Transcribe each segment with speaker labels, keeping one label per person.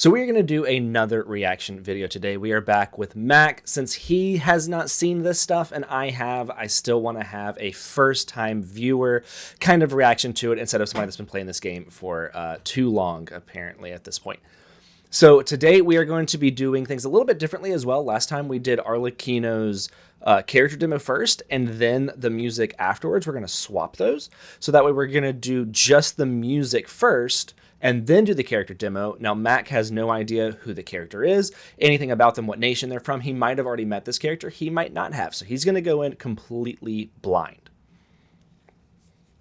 Speaker 1: So we're going to do another reaction video today. We are back with Mac. Since he has not seen this stuff and I have, I still want to have a first-time viewer kind of reaction to it instead of somebody that's been playing this game for too long, apparently, at this point. So today we are going to be doing things a little bit differently as well. Last time we did Arlecchino's character demo first and then the music afterwards. We're going to swap those. So that way we're going to do just the music first and then do the character demo. Now, Mac has no idea who the character is, anything about them, what nation they're from. He might have already met this character. He might not have. So he's going to go in completely blind.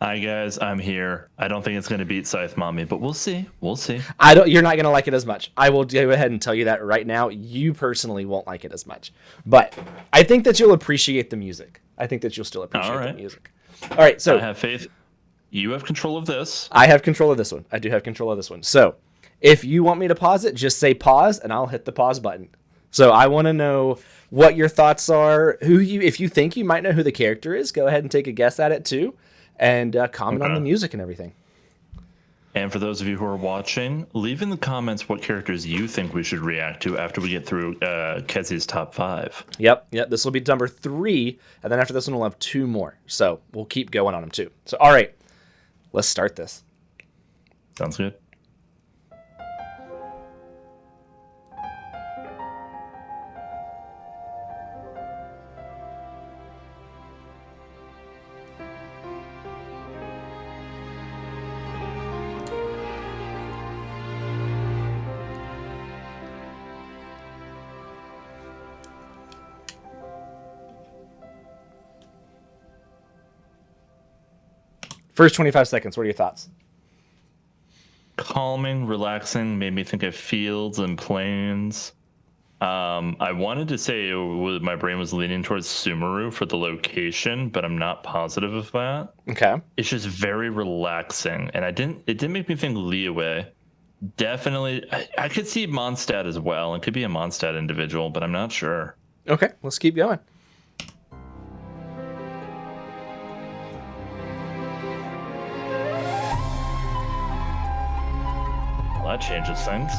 Speaker 2: Hi, guys. I'm here. I don't think it's going to beat Scythe Mommy, but we'll see. We'll see.
Speaker 1: You're not going to like it as much. I will go ahead and tell you that right now. You personally won't like it as much. But I think that you'll appreciate the music. I think that you'll still appreciate the music. All right. So
Speaker 2: I have faith. You have control of this.
Speaker 1: I have control of this one. I do have control of this one. So if you want me to pause it, just say pause and I'll hit the pause button. So I want to know what your thoughts are. If you think you might know who the character is, go ahead and take a guess at it too. And comment on the music and everything.
Speaker 2: And for those of you who are watching, leave in the comments what characters you think we should react to after we get through Kezzy's top 5.
Speaker 1: Yep. This will be number 3. And then after this one, we'll have 2 more. So we'll keep going on them too. So, all right. Let's start this.
Speaker 2: Sounds good.
Speaker 1: First 25 seconds, what are your thoughts?
Speaker 2: Calming, relaxing, made me think of fields and plains. I wanted to say my brain was leaning towards Sumeru for the location, but I'm not positive of that.
Speaker 1: Okay.
Speaker 2: It's just very relaxing, and it didn't make me think Liyue. Definitely, I could see Mondstadt as well. It could be a Mondstadt individual, but I'm not sure.
Speaker 1: Okay, let's keep going.
Speaker 2: That changes things.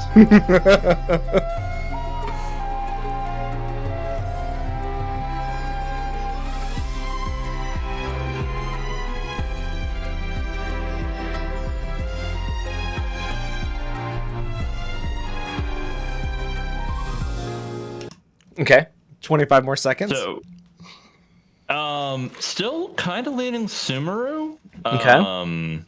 Speaker 1: Okay, 25 more seconds.
Speaker 2: So, still kind of leaning Sumeru.
Speaker 1: Okay.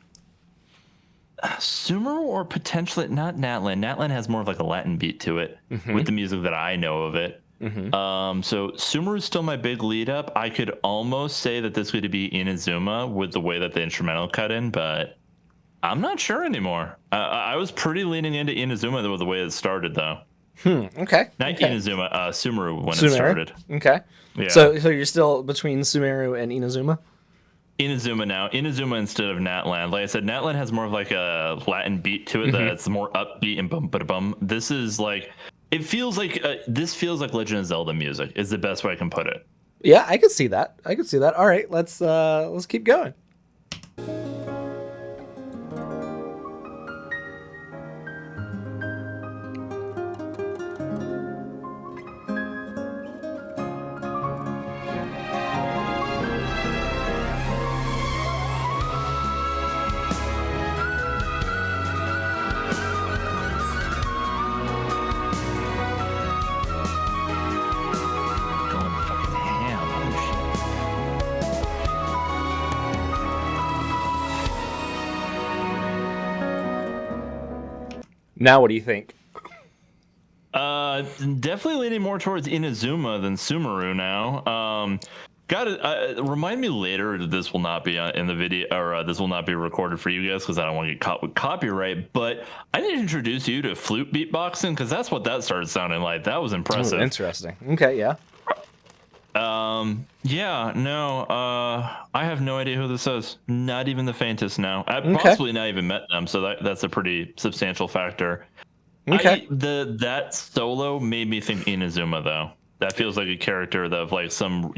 Speaker 2: Sumeru or potentially not Natlan. Natlan has more of like a Latin beat to it with the music that I know of it. So Sumeru is still my big lead up. I could almost say that this would be Inazuma with the way that the instrumental cut in, but I'm not sure anymore. I was pretty leaning into Inazuma with the way it started though.
Speaker 1: Okay.
Speaker 2: Not Inazuma, Sumeru when it started.
Speaker 1: Okay. Yeah. So you're still between Sumeru and Inazuma?
Speaker 2: Inazuma now. Inazuma instead of Natlan. Like I said, Natlan has more of like a Latin beat to it that's more upbeat and bum. This is like, it feels like, this feels like Legend of Zelda music is the best way I can put it.
Speaker 1: Yeah, I could see that. All right, let's keep going. Now, what do you think?
Speaker 2: Definitely leaning more towards Inazuma than Sumeru now. Remind me later that this will not be in the video, or this will not be recorded for you guys because I don't want to get caught with copyright. But I need to introduce you to flute beatboxing because that's what that started sounding like. That was impressive.
Speaker 1: Ooh, interesting. Okay, yeah.
Speaker 2: I have no idea who this is. Not even the faintest now. I've possibly not even met them, so that's a pretty substantial factor.
Speaker 1: Okay.
Speaker 2: That solo made me think Inazuma though. That feels like a character of like some,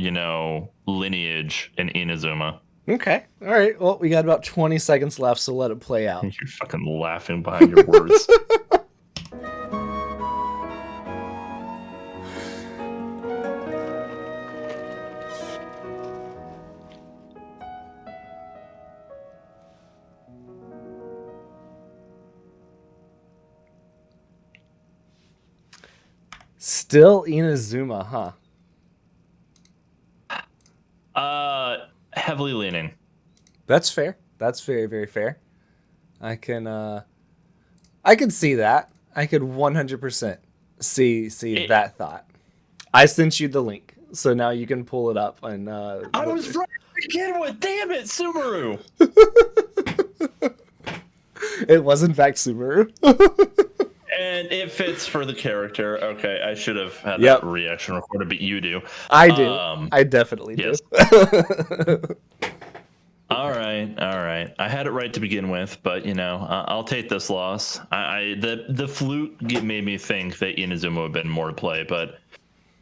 Speaker 2: lineage in Inazuma.
Speaker 1: Okay. All right. Well, we got about 20 seconds left, so let it play out.
Speaker 2: You're fucking laughing behind your words.
Speaker 1: Still Inazuma, huh?
Speaker 2: Heavily leaning.
Speaker 1: That's fair. That's very, very fair. I can see that. I could 100% see that thought. I sent you the link, so now you can pull it up and.
Speaker 2: I was right to begin with. Damn it, Subaru.
Speaker 1: It was in fact Subaru.
Speaker 2: And it fits for the character. Okay, I should have had that reaction recorded, but you do.
Speaker 1: I do. I definitely do.
Speaker 2: All right. I had it right to begin with, but I'll take this loss. The flute made me think that Inazuma would have been more to play, but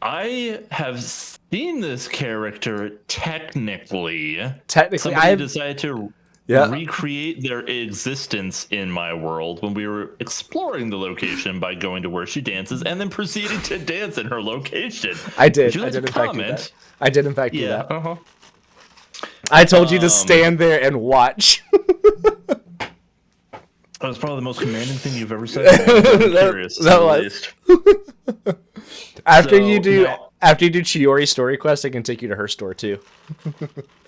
Speaker 2: I have seen this character technically. Somebody decided to recreate their existence in my world when we were exploring the location by going to where she dances and then proceeding to dance in her location.
Speaker 1: I did. I did in fact do that. I did in fact do that.
Speaker 2: Uh-huh.
Speaker 1: I told you to stand there and watch.
Speaker 2: That was probably the most commanding thing you've ever said. I'm curious.
Speaker 1: That was. After you do Chiori's story quest, I can take you to her store too.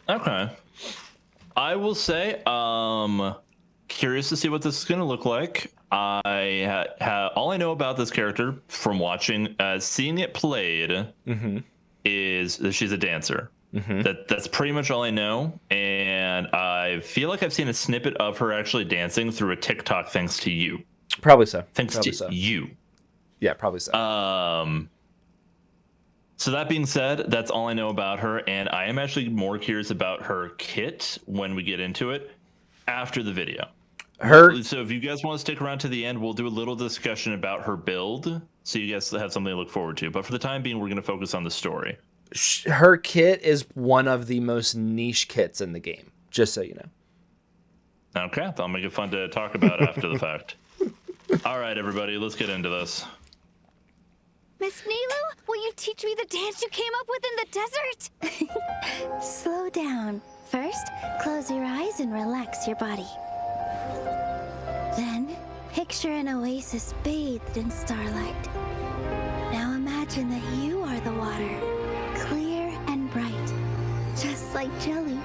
Speaker 2: Okay. I will say, curious to see what this is going to look like. All I know about this character from watching, seeing it played, is that she's a dancer. That's pretty much all I know, and I feel like I've seen a snippet of her actually dancing through a TikTok thanks to you.
Speaker 1: Probably so.
Speaker 2: Thanks to you.
Speaker 1: Yeah, probably so.
Speaker 2: So that being said, that's all I know about her, and I am actually more curious about her kit when we get into it after the video. So if you guys want to stick around to the end, we'll do a little discussion about her build, so you guys have something to look forward to. But for the time being, we're going to focus on the story.
Speaker 1: Her kit is one of the most niche kits in the game, just so you know.
Speaker 2: Okay, that'll make it fun to talk about after the fact. All right, everybody, let's get into this.
Speaker 3: Miss Nilou, will you teach me the dance you came up with in the desert? Slow down. First, close your eyes and relax your body. Then, picture an oasis bathed in starlight. Now imagine that you are the water, clear and bright, just like jelly.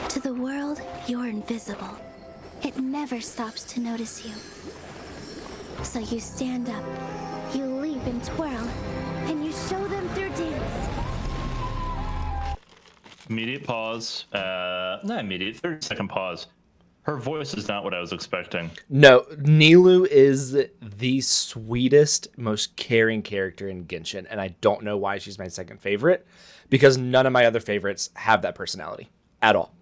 Speaker 3: To the world, you're invisible. It never stops to notice you. So you stand up, you leap and twirl, and you show them through dance.
Speaker 2: Immediate pause. Not immediate, 30-second pause. Her voice is not what I was expecting.
Speaker 1: No, Nilou is the sweetest, most caring character in Genshin, and I don't know why she's my second favorite, because none of my other favorites have that personality at all.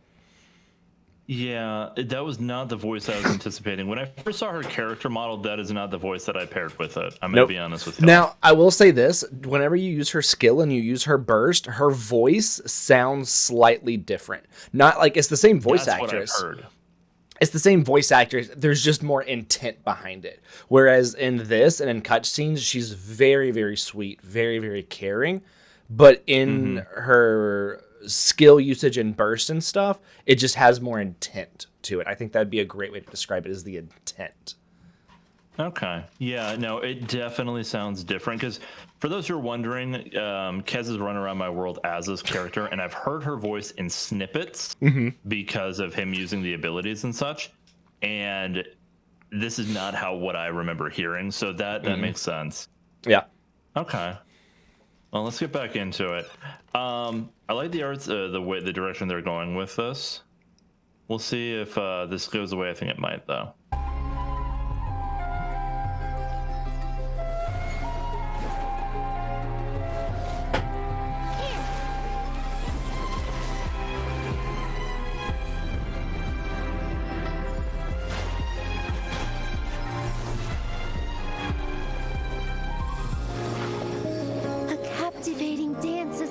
Speaker 2: Yeah, that was not the voice I was anticipating. When I first saw her character model, that is not the voice that I paired with it. I'm going to be honest with you.
Speaker 1: Now, I will say this. Whenever you use her skill and you use her burst, her voice sounds slightly different. Not like it's the same voice actress.
Speaker 2: That's what I've heard.
Speaker 1: It's the same voice actress. There's just more intent behind it. Whereas in this and in cutscenes, she's very, very sweet, very, very caring. But in her skill usage and burst and stuff, it just has more intent to it. I think that'd be a great way to describe it, is the intent.
Speaker 2: Okay. Yeah, no, it definitely sounds different, because for those who are wondering, Kez is running around my world as this character, and I've heard her voice in snippets because of him using the abilities and such, and this is not what I remember hearing, so that makes sense.
Speaker 1: Yeah.
Speaker 2: Okay. Well, let's get back into it. I like the arts, the direction they're going with this. We'll see if this goes the way I think it might, though.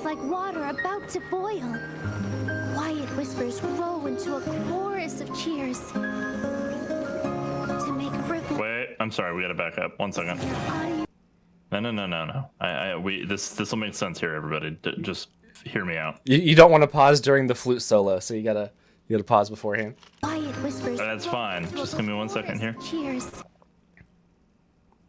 Speaker 3: Like water about to boil. Quiet whispers roll into a chorus of cheers. To make ripple.
Speaker 2: Wait, I'm sorry, we gotta back up. 1 second. No. This will make sense here, everybody. Just hear me out.
Speaker 1: You don't want to pause during the flute solo, so you gotta pause beforehand.
Speaker 3: Quiet whispers.
Speaker 2: That's fine. Just give me 1 second here.
Speaker 3: Cheers.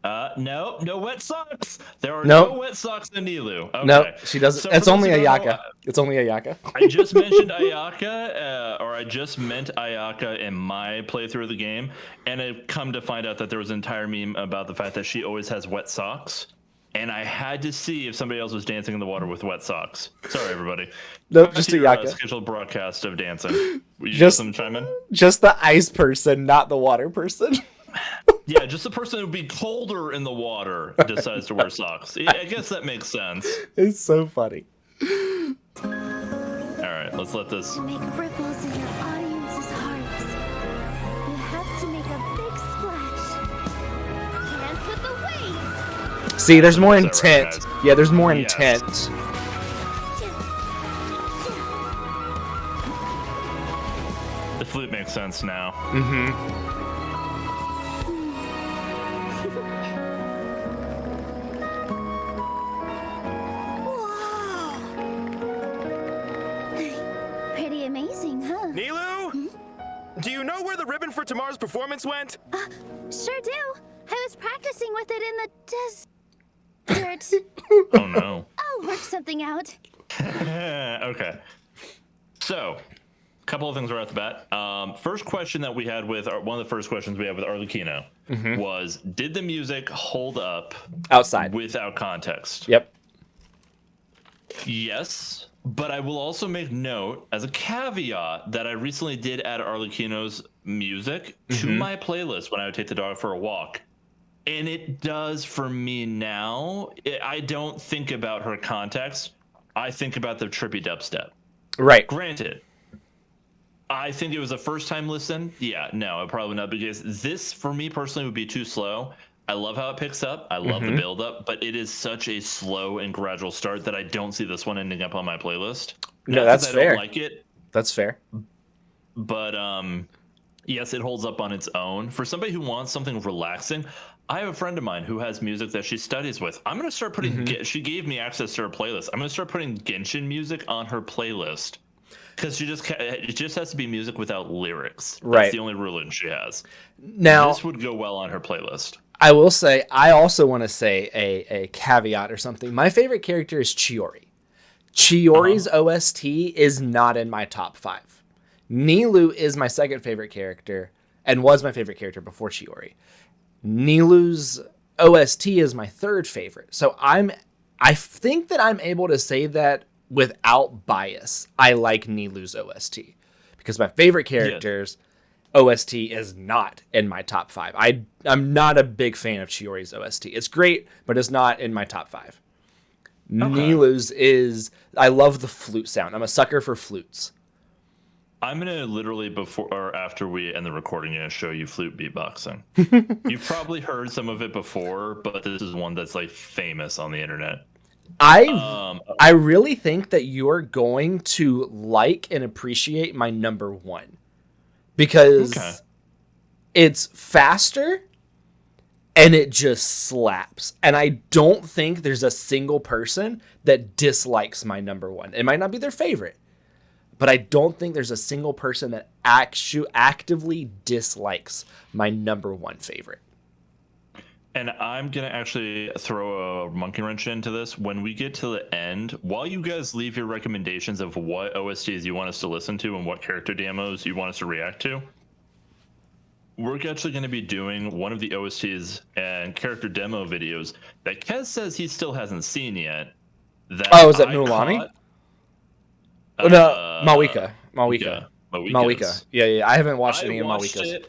Speaker 2: No wet socks. There are
Speaker 1: Nope.
Speaker 2: no wet socks in Nilou. Okay.
Speaker 1: No, she doesn't.
Speaker 2: So
Speaker 1: It's
Speaker 2: for those
Speaker 1: only
Speaker 2: who don't know,
Speaker 1: Ayaka. It's only Ayaka.
Speaker 2: I just mentioned Ayaka, or I just meant Ayaka in my playthrough of the game, and I've come to find out that there was an entire meme about the fact that she always has wet socks, and I had to see if somebody else was dancing in the water with wet socks. Sorry, everybody.
Speaker 1: Nope, just
Speaker 2: Your,
Speaker 1: Ayaka.
Speaker 2: scheduled broadcast of dancing. You
Speaker 1: Just
Speaker 2: some chime in?
Speaker 1: Just the ice person, not the water person.
Speaker 2: Yeah, just the person who would be colder in the water decides to wear socks. Yeah, I guess that makes sense.
Speaker 1: It's so funny.
Speaker 2: All right, let's let this.
Speaker 3: To make ripples in your audience's hearts, you have to make a big splash. Dance with the waves.
Speaker 1: See, there's more
Speaker 2: I
Speaker 1: intent.
Speaker 2: recognize.
Speaker 1: Yeah, there's more
Speaker 2: Yes.
Speaker 1: intent.
Speaker 2: The flute makes sense now.
Speaker 3: Whoa. Pretty amazing, huh?
Speaker 4: Nilou? Do you know where the ribbon for tomorrow's performance went?
Speaker 3: Sure do. I was practicing with it in the desert.
Speaker 2: Oh no.
Speaker 3: I'll work something out.
Speaker 2: Okay. So, a couple of things right off the bat. First question that we had with one of the first questions we had with Arlecchino was, did the music hold up
Speaker 1: Outside.
Speaker 2: without context?
Speaker 1: Yep.
Speaker 2: Yes, but I will also make note as a caveat that I recently did add Arlecchino's music to my playlist when I would take the dog for a walk. And it does for me now. I don't think about her context. I think about the trippy dubstep.
Speaker 1: Right.
Speaker 2: Granted, I think it was a first time listen. Yeah, no, probably not, because this for me personally would be too slow. I love how it picks up. I love the build up, but it is such a slow and gradual start that I don't see this one ending up on my playlist.
Speaker 1: No,
Speaker 2: Not
Speaker 1: that's
Speaker 2: 'cause
Speaker 1: fair.
Speaker 2: I don't like it,
Speaker 1: That's fair.
Speaker 2: but yes, it holds up on its own. For somebody who wants something relaxing, I have a friend of mine who has music that she studies with. I'm gonna start putting. She gave me access to her playlist. I'm gonna start putting Genshin music on her playlist because it just has to be music without lyrics. That's
Speaker 1: Right.
Speaker 2: the only ruling she has.
Speaker 1: Now,
Speaker 2: This would go well on her playlist.
Speaker 1: I will say, I also want to say a caveat or something. My favorite character is Chiori. Chiori's OST is not in my top 5. Nilou is my second favorite character and was my favorite character before Chiori. Nilou's OST is my third favorite. So I think that I'm able to say that without bias. I like Nilou's OST because my favorite characters OST is not in my top 5. I'm not a big fan of Chiori's OST. It's great, but it's not in my top 5. Nilou's is, I love the flute sound. I'm a sucker for flutes.
Speaker 2: I'm gonna literally before or after we end the recording, gonna show you flute beatboxing. You've probably heard some of it before, but this is one that's like famous on the internet.
Speaker 1: I really think that you're going to like and appreciate my number 1 because it's faster and it just slaps. And I don't think there's a single person that dislikes my number 1. It might not be their favorite, but I don't think there's a single person that actively dislikes my number 1 favorite.
Speaker 2: And I'm going to actually throw a monkey wrench into this. When we get to the end, while you guys leave your recommendations of what OSTs you want us to listen to and what character demos you want us to react to, we're actually going to be doing one of the OSTs and character demo videos that Kez says he still hasn't seen yet.
Speaker 1: Is that Mulani? No, Mawika. Yeah. I haven't watched any of Mawika's.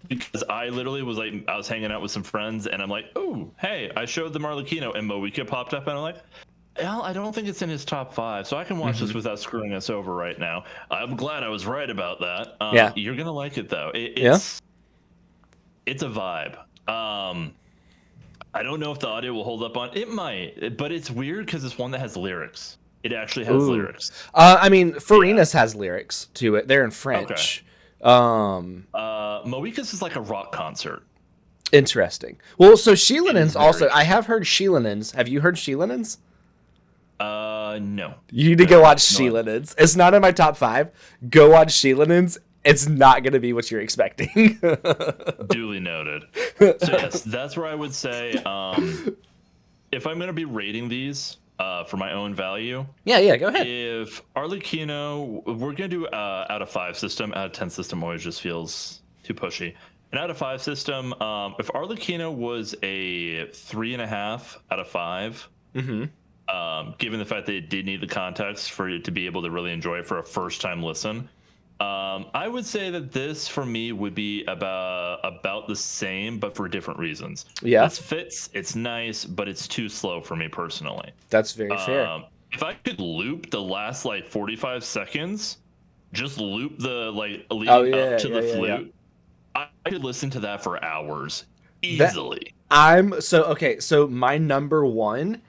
Speaker 2: Because I literally was like, I was hanging out with some friends, and I'm like, oh, hey, I showed them Arlecchino, and Mawika popped up, and I'm like, well, I don't think it's in his top 5, so I can watch this without screwing us over right now. I'm glad I was right about that.
Speaker 1: Yeah.
Speaker 2: You're going to like it, though. It's a vibe. I don't know if the audio will hold up on it. Might, but it's weird because it's one that has lyrics. It actually has lyrics.
Speaker 1: I mean, Farina's has lyrics to it. They're in French.
Speaker 2: Mawika's is like a rock concert.
Speaker 1: Interesting. Well, so Sheilinen's also. I have heard Sheilinen's. Have you heard Sheilinen's?
Speaker 2: No.
Speaker 1: You need to go watch Sheilinen's. It's not in my top 5. Go watch Sheilinen's. it's not going to be what you're expecting.
Speaker 2: Duly noted. So yes, that's where I would say if I'm going to be rating these for my own value.
Speaker 1: Yeah, go ahead.
Speaker 2: If Arlecchino, we're going to do out of 5 system. Out of 10 system always just feels too pushy. An out of 5 system, if Arlecchino was a 3.5 out of 5, given the fact that it did need the context for it to be able to really enjoy it for a first time listen, I would say that this for me would be about the same, but for different reasons.
Speaker 1: Yeah,
Speaker 2: this fits. It's nice, but it's too slow for me personally.
Speaker 1: That's very fair.
Speaker 2: If I could loop the last like 45 seconds, just loop the like leading up to the flute. I could listen to that for hours easily.
Speaker 1: So my number one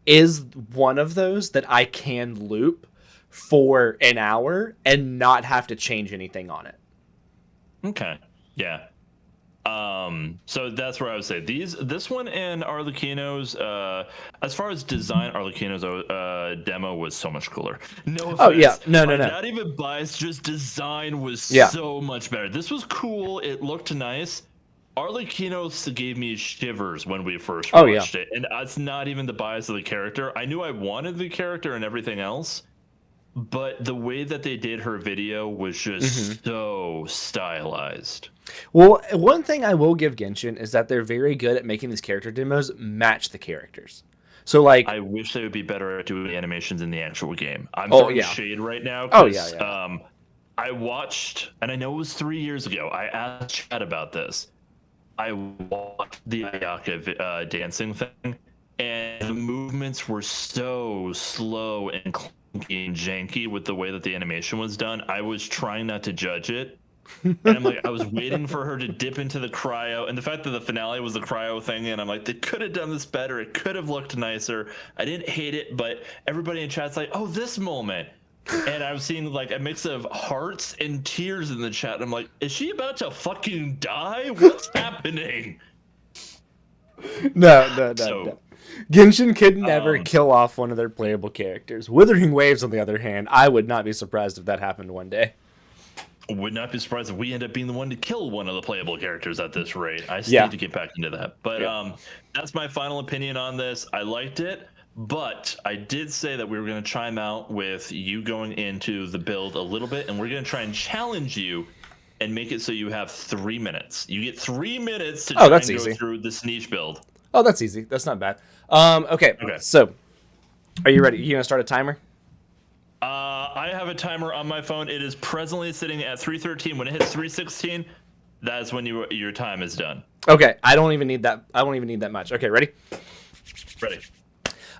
Speaker 1: is one of those that I can loop for an hour and not have to change anything on it.
Speaker 2: Okay. Yeah. So that's where I would say this one and Arlecchino's, as far as design, Arlecchino's demo was so much cooler. No offense.
Speaker 1: Oh yeah, no.
Speaker 2: Not even biased, just design was so much better. This was cool. It looked nice. Arlecchino's gave me shivers when we first watched it, and it's not even the bias of the character. I knew I wanted the character and everything else, but the way that they did her video was just so stylized.
Speaker 1: Well, one thing I will give Genshin is that they're very good at making these character demos match the characters. So, like,
Speaker 2: I wish they would be better at doing animations in the actual game. I'm throwing shade right now. I watched, and I know it was 3 years ago. I asked Chad about this. I watched the Ayaka dancing thing, and the movements were so slow and clunky and janky with the way that the animation was done. I was trying not to judge it. And I'm like, I was waiting for her to dip into the cryo, and the fact that the finale was the cryo thing, and I'm like, they could have done this better. It could have looked nicer. I didn't hate it, but everybody in chat's like, oh, this moment. And I was seeing like a mix of hearts and tears in the chat. And I'm like, is she about to fucking die? What's happening?
Speaker 1: No. Genshin could never kill off one of their playable characters. Withering Waves, on the other hand, I would not be surprised if that happened one day.
Speaker 2: Would not be surprised if we end up being the one to kill one of the playable characters at this rate. I still need to get back into that. But that's my final opinion on this. I liked it, but I did say that we were going to chime out with you going into the build a little bit, and we're going to try and challenge you and make it so you have 3 minutes. You get 3 minutes to try and go through this niche build.
Speaker 1: Oh, that's easy. That's not bad. Okay. So, are you ready? You going to start a timer?
Speaker 2: I have a timer on my phone. It is presently sitting at 3:13. When it hits 3:16, that's when your time is done.
Speaker 1: Okay, I don't even need that. I won't even need that much. Okay, ready?
Speaker 2: Ready.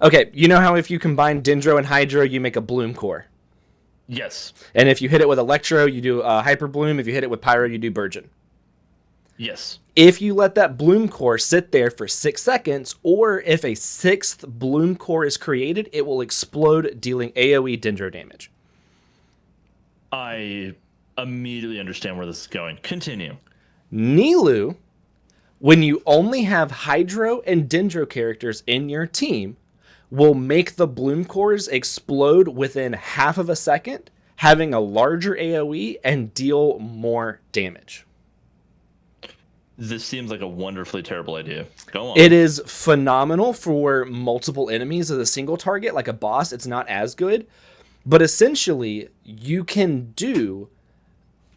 Speaker 1: Okay, you know how if you combine Dendro and Hydro, you make a Bloom core?
Speaker 2: Yes.
Speaker 1: And if you hit it with Electro, you do Hyper Bloom. If you hit it with Pyro, you do Burgeon.
Speaker 2: Yes.
Speaker 1: If you let that Bloom core sit there for 6 seconds, or if a 6th Bloom core is created, it will explode, dealing AoE Dendro damage.
Speaker 2: I immediately understand where this is going. Continue.
Speaker 1: Nilou, when you only have Hydro and Dendro characters in your team, will make the Bloom cores explode within half of a second, having a larger AoE and deal more damage.
Speaker 2: This seems like a wonderfully terrible idea. Go on.
Speaker 1: It is phenomenal for multiple enemies as a single target, like a boss. It's not as good. But essentially, you can do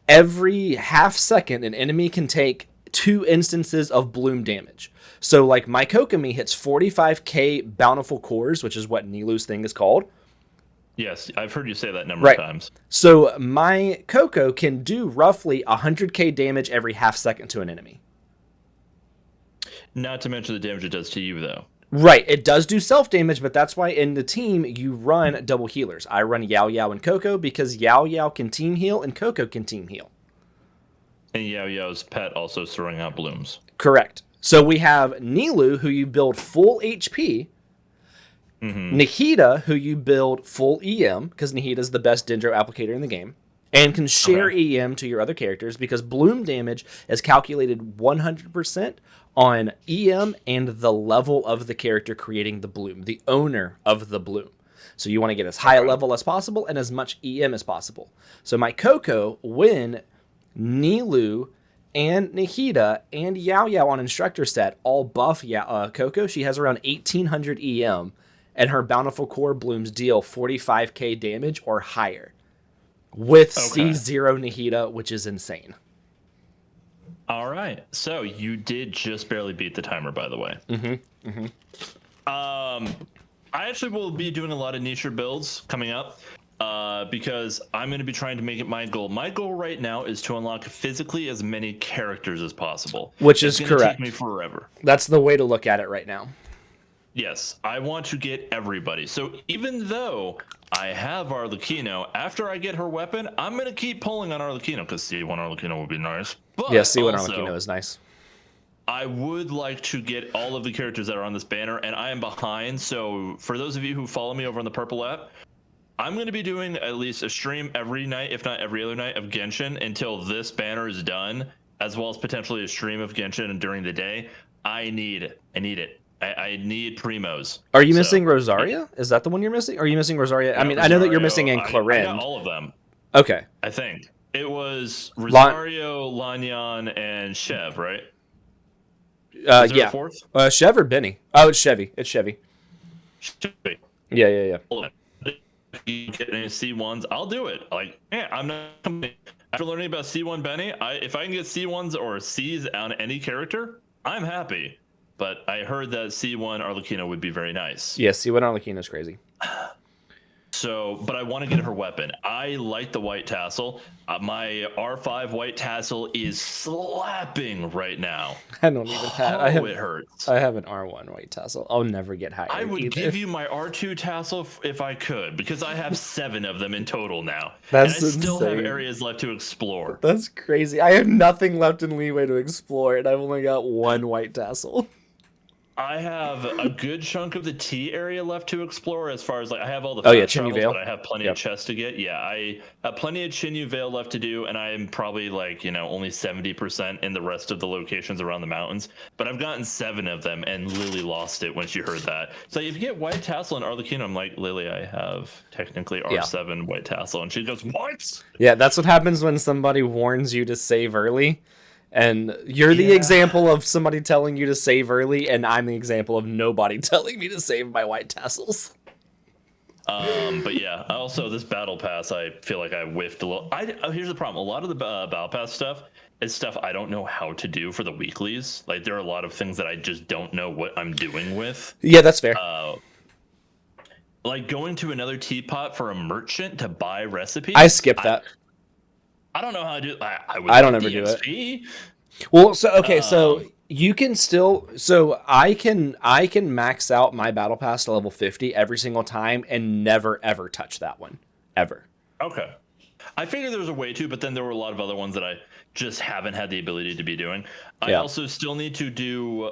Speaker 1: every half second, an enemy can take 2 instances of Bloom damage. So, like, my Kokomi hits 45k Bountiful Cores, which is what Nilou's thing is called.
Speaker 2: Yes, I've heard you say that number of times.
Speaker 1: So, my Koko can do roughly 100k damage every half second to an enemy.
Speaker 2: Not to mention the damage it does to you, though.
Speaker 1: Right, it does do self-damage, but that's why in the team you run double healers. I run Yao Yao and Coco because Yao Yao can team heal and Coco can team heal.
Speaker 2: And Yao Yao's pet also is throwing out blooms.
Speaker 1: Correct. So we have Nilou, who you build full HP. Nahida, who you build full EM, because Nahida's the best Dendro applicator in the game. And can share EM to your other characters because Bloom damage is calculated 100% on EM and the level of the character creating the Bloom, the owner of the Bloom. So you want to get as high a level as possible and as much EM as possible. So my Coco, when Nilou, and Nahida, and Yao Yao on instructor set all buff Coco. She has around 1800 EM, and her Bountiful Core blooms deal 45k damage or higher with C0 Nahida, which is insane.
Speaker 2: All right. So you did just barely beat the timer, by the way. I actually will be doing a lot of niche builds coming up. Because I'm going to be trying to make it my goal. My goal right now is to unlock physically as many characters as possible.
Speaker 1: Which is correct.
Speaker 2: Take me forever.
Speaker 1: That's the way to look at it right now.
Speaker 2: Yes, I want to get everybody. So even though I have Arlecchino, after I get her weapon, I'm going to keep pulling on Arlecchino because C1 Arlecchino would be nice. But
Speaker 1: yeah, C1 Arlecchino is nice.
Speaker 2: I would like to get all of the characters that are on this banner, and I am behind. So for those of you who follow me over on the Purple app, I'm going to be doing at least a stream every night, if not every other night, of Genshin until this banner is done, as well as potentially a stream of Genshin during the day. I need it. I need primos.
Speaker 1: Are you missing Rosaria? Is that the one you're missing? Are you missing Rosaria? I mean, Rosario, I know that you're missing in Clarend.
Speaker 2: I got all of them.
Speaker 1: Okay.
Speaker 2: I think. It was Rosario, Lanyan, and Chev, right?
Speaker 1: Yeah.
Speaker 2: Fourth?
Speaker 1: Chev or Benny? Oh, it's Chevy. It's Chevy.
Speaker 2: Chevy.
Speaker 1: Yeah.
Speaker 2: Hold on. You get any C1s, I'll do it. Like, yeah, I'm not. After learning about C1 Benny, if I can get C1s or Cs on any character, I'm happy. But I heard that C1 Arlecchino would be very nice.
Speaker 1: Yeah, C1 Arlecchino is crazy.
Speaker 2: So, but I want to get her weapon. I like the white tassel. My R5 white tassel is slapping right now.
Speaker 1: I don't even have.
Speaker 2: It hurts.
Speaker 1: I have an R1 white tassel. I'll never get higher.
Speaker 2: I would give you my R2 tassel if I could, because I have 7 of them in total now.
Speaker 1: That's
Speaker 2: and I still
Speaker 1: insane.
Speaker 2: have areas left to explore.
Speaker 1: That's crazy. I have nothing left in leeway to explore, and I've only got 1 white tassel.
Speaker 2: I have a good chunk of the T area left to explore as far as like I have all the
Speaker 1: Chinyu Vale.
Speaker 2: but I have plenty of chests to get. Yeah, I have plenty of Chinyu Vale left to do, and I'm probably like, only 70% in the rest of the locations around the mountains. But I've gotten 7 of them, and Lily lost it when she heard that. So if you get White Tassel and Arlecchino, I'm like, Lily, I have technically R7 White Tassel, and she goes, what?
Speaker 1: Yeah, that's what happens when somebody warns you to save early. And you're the example of somebody telling you to save early, and I'm the example of nobody telling me to save my white tassels.
Speaker 2: But yeah, also this battle pass, I feel like I whiffed a little. Here's the problem: a lot of the battle pass stuff is stuff I don't know how to do for the weeklies. Like there are a lot of things that I just don't know what I'm doing with.
Speaker 1: Yeah, that's fair.
Speaker 2: Like going to another teapot for a merchant to buy recipes.
Speaker 1: I skip that.
Speaker 2: I don't know how to do it.
Speaker 1: I don't ever do it. Well, so you can still, I can max out my battle pass to level 50 every single time and never ever touch that one ever.
Speaker 2: Okay. I figured there was a way to, but then there were a lot of other ones that I just haven't had the ability to be doing. I also still need to do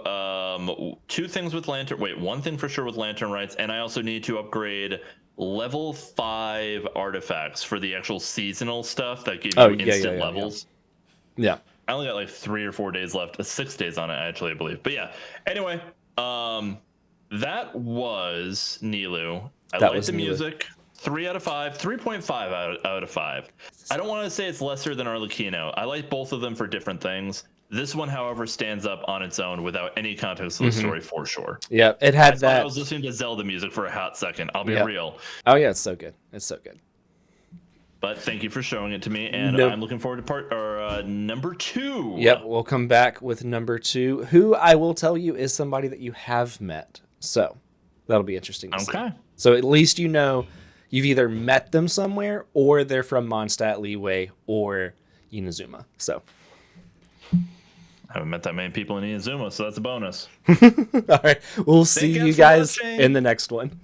Speaker 2: 2 things with lantern. Wait, 1 thing for sure with lantern rights, and I also need to upgrade level 5 artifacts for the actual seasonal stuff that give you instant levels.
Speaker 1: Yeah.
Speaker 2: I only got like 3 or 4 days left. 6 days on it, actually, I believe. But yeah. Anyway, that was Nilou. I like the music. 3 out of 5, 3.5 out of 5. I don't want to say it's lesser than Arlecchino. I like both of them for different things. This one, however, stands up on its own without any context to the story for sure.
Speaker 1: Yeah, it had that.
Speaker 2: I was listening to Zelda music for a hot second. I'll be real.
Speaker 1: Oh yeah, it's so good. It's so good.
Speaker 2: But thank you for showing it to me, and I'm looking forward to number 2.
Speaker 1: Yep, we'll come back with number 2, who I will tell you is somebody that you have met. So that'll be interesting to see. So at least you've either met them somewhere, or they're from Mondstadt, Leeway, or Inazuma. So
Speaker 2: I haven't met that many people in Inazuma, so that's a bonus.
Speaker 1: All right, we'll see you guys in the next one.